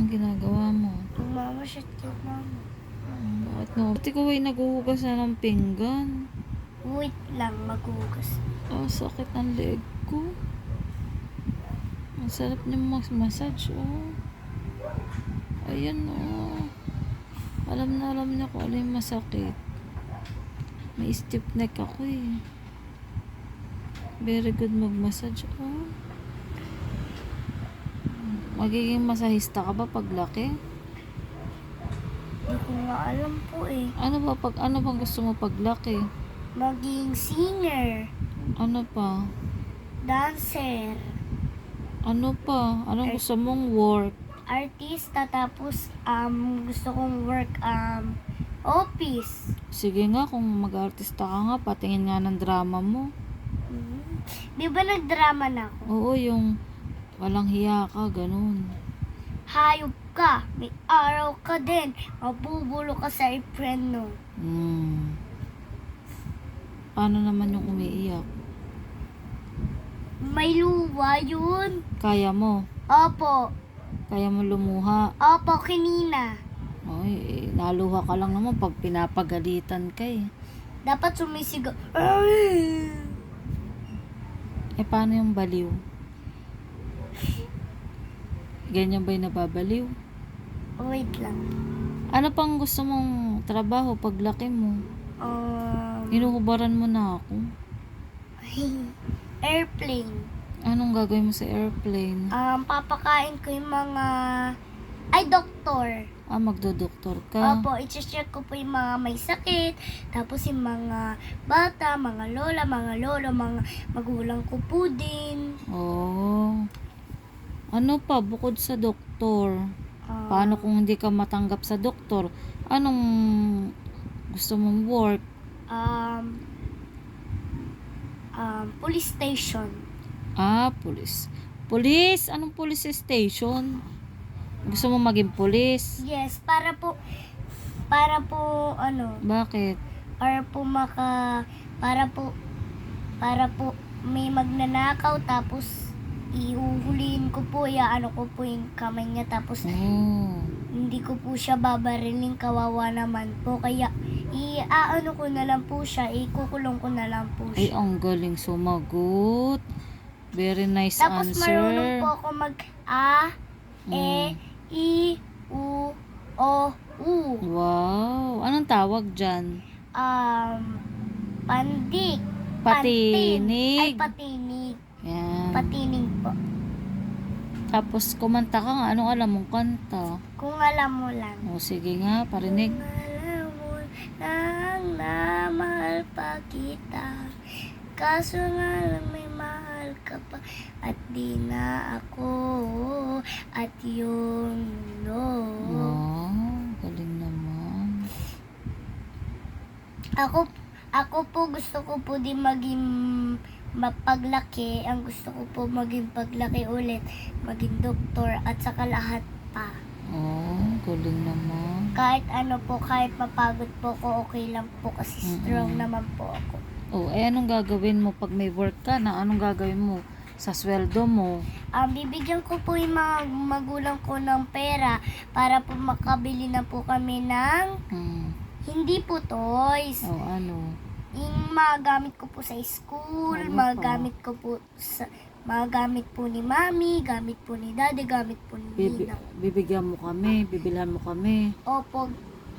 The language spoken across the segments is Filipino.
Anong ginagawa mo? Mamasyat yung mama. Bakit mo? Ba't ikaw ay naghuhugas na ng pinggan? Wait lang, maghugas. Sakit ang leeg ko. Ang sarap niya massage, oh. Ayan, oh. Alam niya kung ano yung masakit. May stiff neck ako, eh. Very good mag-massage, oh. Magiging masahista ka ba paglaki? Hindi ko nga alam po eh. Ano bang gusto mo paglaki? Maging singer, Ano pa? dancer, Ano pa? Anong gusto mong work? artista, tapos gusto kong work office. Sige nga, kung mag-artista ka nga, patingin nga ng drama mo. Di ba nagdrama na ako? Oo, yung walang hiya ka, ganun. Hayop ka, may araw ka din, mabubulo ka sa ipreno. Paano naman yung umiiyak? May luwa yun. Kaya mo? Opo, Kaya mo lumuha? opo, kanina. Ay, naluha ka lang naman pag pinapagalitan ka, eh. Dapat sumisigaw. Paano yung baliw? Ganyan ba yung nababaliw? Wait lang. Ano pang gusto mong trabaho paglaki mo? Hinuhubaran mo na ako. Airplane. Anong gagawin mo sa airplane? Papakain ko yung mga... Ay, doktor. Magdodoktor ka? Opo, i-check ko po yung mga may sakit. Tapos yung mga bata, mga lola, mga lolo, mga magulang ko po din. Oh. Ano pa bukod sa doktor? Paano kung hindi ka matanggap sa doktor? Anong gusto mong work? Police station. Police. Police? Anong police station? Gusto mo maging police? Yes, para po Bakit? para po may magnanakaw, tapos iuhulihin ko po, ano ko po yung kamay niya, tapos hindi ko po siya babariling, kawawa naman po, kaya ano ko na lang po siya, ikukulong ko na lang po Ay, siya. ang galing sumagot. Very nice Tapos answer. marunong po ako mag I, U, O, U. Wow. Anong tawag dyan? Pandik. Patinig. Ay, patinig. Yan. Patinig po. Tapos kumanta ka nga. Anong alam mong kanta? Kung alam mo lang. Sige nga, parinig. Kung alam mo lang na mahal pa kita, kaso nga lang may mahal ka pa, at di na ako, at yung Wow, galing naman. Ako po gusto ko po din maging mapaglaki. Ang gusto ko po maging paglaki ulit, maging doktor, at saka lahat pa. Galing naman. Kahit ano po, kahit mapagod po ko, okay lang po kasi strong naman po ako. Anong gagawin mo pag may work ka na? Anong gagawin mo sa sweldo mo? Bibigyan ko po yung mga magulang ko ng pera para po makabili na po kami ng hindi po toys. Ano? Yung mga gamit ko po sa school, mga gamit ko po sa mga gamit po ni mami, gamit po ni daddy, gamit po ni Nina. Bibigyan mo kami, bibilhan mo kami. Opo,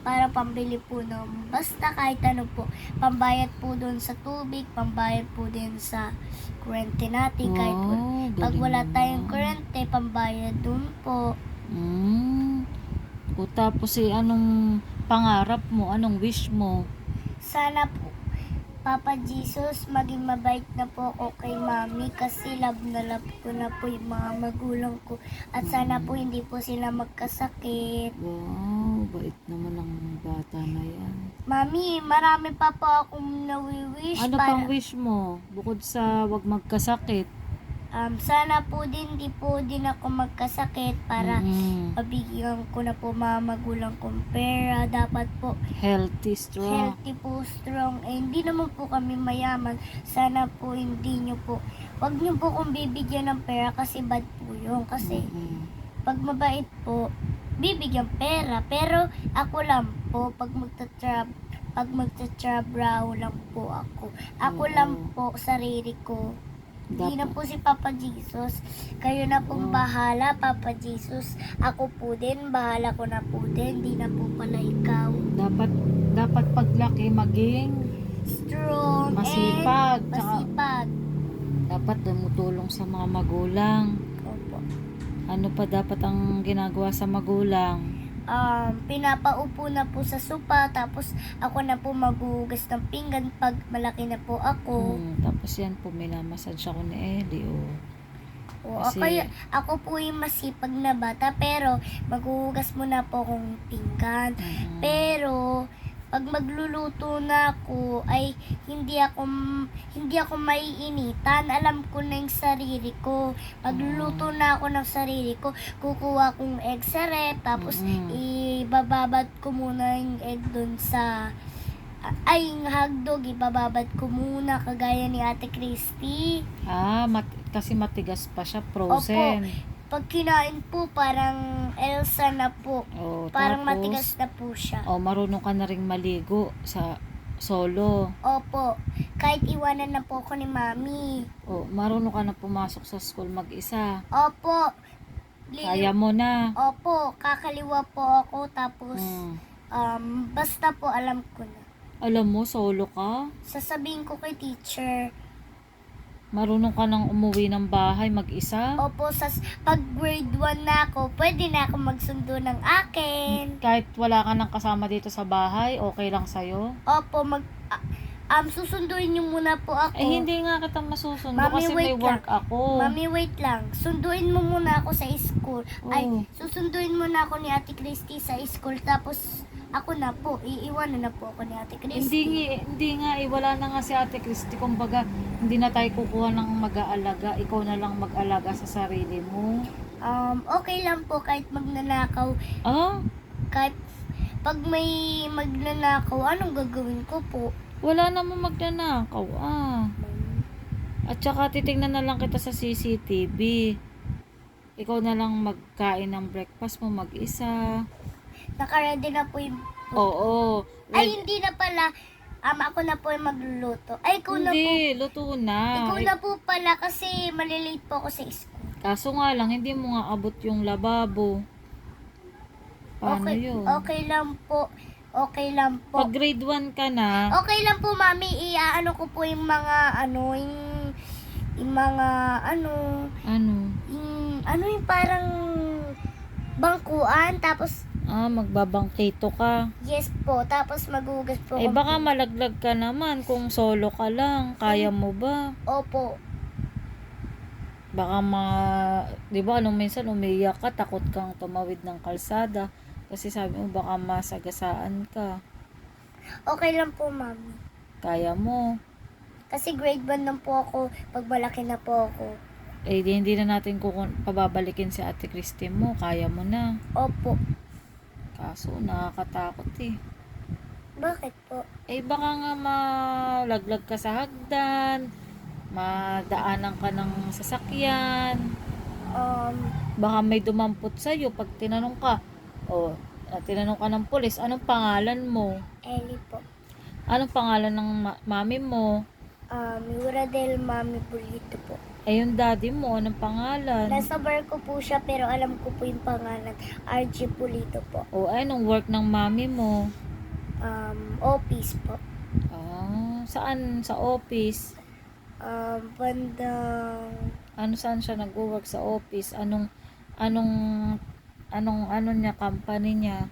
para pambili po ng basta kahit ano po. Pambayad po doon sa tubig, pambayad po din sa kuryente natin. Kahit po, pag wala tayong kuryente, pambayad doon po. Tapos anong pangarap mo? Anong wish mo? Sana po, Papa Jesus, maging mabait na po ako kay mami kasi love na love ko na po yung mga magulang ko. At sana po hindi po sila magkasakit. Wow, bait naman ang bata na yan. Mami, marami pa po akong nawi-wish. Ano pang wish mo? Bukod sa wag magkasakit. Sana po din, di po din ako magkasakit para mabigyan ko na po mga magulang kong pera. Dapat po Healthy, strong. healthy po, strong. Hindi naman po kami mayaman. Sana po hindi nyo po, wag nyo po kong bibigyan ng pera kasi bad po yun. Kasi pag mabait po, bibigyan pera. Pero ako lang po, pag magtatrabaho lang po ako. Ako Oo. lang po, sarili ko. Hindi na Dapat, po si Papa Jesus. Kayo na pong Oo. bahala, Papa Jesus. Ako po din, bahala ko na po din. Hindi na po pala ikaw. dapat paglaki maging Strong masipag. and Tsaka masipag. dapat tumutulong sa mga magulang. Opo. Ano pa dapat ang ginagawa sa magulang? Pinapaupo na po sa sopa, tapos ako na po maghuhugas ng pinggan pag malaki na po ako. Tapos yan po, minamassage ako ni Ellie. O, Kasi- kaya ako po yung masipag na bata, pero maghuhugas muna po akong pinggan. Mm. Pero pag magluluto na ako ay hindi ako maiinitan. Alam ko na yung sarili ko. Magluluto na ako ng sarili ko. Kukuha kong egg sa rep, tapos ibababad ko muna yung egg dun sa yung hotdog, ibababad ko muna kagaya ni Ate Christy. Kasi matigas pa siya, frozen. Pag kinain po, parang Elsa na po. Parang Tapos, matigas na po siya. marunong ka na ring maligo sa solo. Opo, kahit iwanan na po ako ni Mami. Marunong ka na pumasok sa school mag-isa. Opo, Kaya mo na. Opo, kakaliwa po ako, tapos basta po alam ko na. Alam mo, solo ka. Sasabihin ko kay teacher. Marunong ka nang umuwi ng bahay mag-isa. Opo, pag grade 1 na ako, pwede na ako magsundo ng akin. Kahit wala ka nang kasama dito sa bahay, okay lang sa'yo? Opo, susunduin niyo muna po ako. Hindi nga kita masusundo Mami, kasi may wait work lang. ako. Mami, wait lang. Sunduin mo muna ako sa school. Susunduin mo na ako ni Ate Christy sa school. Tapos, ako na po. Iiwanan na po ako ni Ate Christy. Hindi nga, wala na nga si Ate Christy. Kumbaga, hindi na tayo kukuha ng mag-aalaga. Ikaw na lang mag-alaga sa sarili mo. Okay lang po kahit magnanakaw. Kahit pag may magnanakaw, anong gagawin ko po? Wala namang magnanakaw. At saka titingnan na lang kita sa CCTV. Ikaw na lang magkain ng breakfast mo mag-isa. Nakaready na po yung... Oo. hindi na pala. Ako na po yung magluluto. Ikaw na po. Hindi, luto na. Ikaw na po pala kasi malilate po ako sa school. Kaso nga lang, hindi mo nga abot yung lababo. Paano yun? Okay lang po. Okay lang po. Pag grade 1 ka na, Okay lang po, Mami. Iaano ko po yung mga, yung mga, yung parang bangkuan. Tapos, magbabangkito ka. yes po. Tapos, maghugas po. Baka malaglag ka naman kung solo ka lang. Kaya mo ba? Opo. Baka di ba, minsan umiyak ka, takot kang tumawid ng kalsada. Kasi sabi mo, baka masagasaan ka. Okay lang po, Mami. Kaya mo. Kasi grade 1 lang po ako. Pag malaki na po ako. Hindi na natin pababalikin si Ate Christy mo. Kaya mo na. Opo. Kaso, nakakatakot eh. Bakit po? Baka nga malaglag ka sa hagdan. Madaanan ka ng sasakyan. Baka may dumampot sa'yo pag tinanong ka. Tinanong ka ng pulis, anong pangalan mo? Ellie po. Anong pangalan ng mami mo? Miura del Mami Pulito po. Yung daddy mo, anong pangalan? Nasa bar ko po siya, pero alam ko po yung pangalan. RG Pulito po. Anong work ng mami mo? Office po. Saan? Sa office? Bandang... Saan siya nag-work sa office? Anong niya, company niya?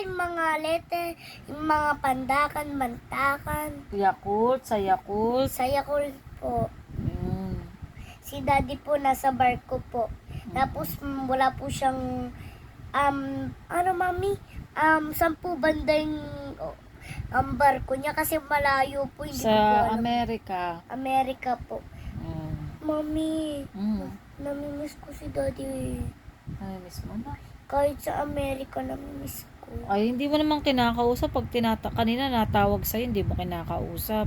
Yung mga letter, yung mga pandakan, mantakan. Yakult, sa Yakult. Sa Yakult po. Yun. Si daddy po nasa barko po. Tapos wala po siyang, Mami? 10 banda yung barko niya kasi malayo po. Hindi ko po Sa alam. Amerika po. Mami, namimiss ko si daddy. Miss mo na. Kahit sa Amerika, namimiss ko. Hindi mo naman kinakausap. Pag kanina natawag sa'yo, hindi mo kinakausap.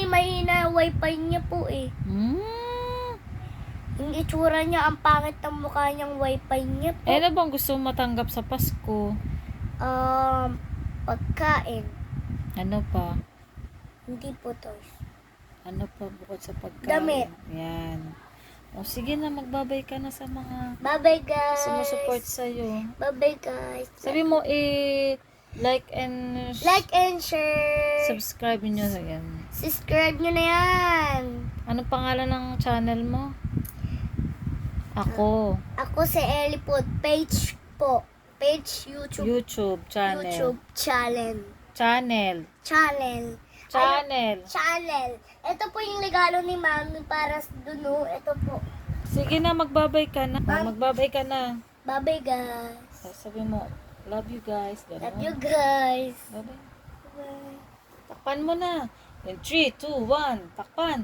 Mahina wifi niya po eh. Yung itsura niya, ang pangit ng mukha niyang wifi niya po. Eh, ano bang gusto mo matanggap sa Pasko? Pagkain. Ano pa? Hindi po toys. Ano pa bukod sa pagkain? Damit. Yan. O sige na, magbabay ka na sa mga Bye-bye, guys. sumusupport sa'yo. Bye-bye, guys. Sabi mo, like and Like and share. subscribe nyo na yan. Subscribe nyo na yan. Ano pangalan ng channel mo? Ako. Ako si Ellie po. Page po. Page YouTube. YouTube channel. YouTube channel. Channel. Channel. Channel. Channel. Ito po yung regalo ni Mami para sa Duno. Ito po. Sige na, magbabay ka na. Magbabay ka na. Bye-bye, guys. Sabi mo, love you guys. Ganun. Love you, guys. Bye-bye. Bye. Takpan mo na. In 3, 2, 1, takpan.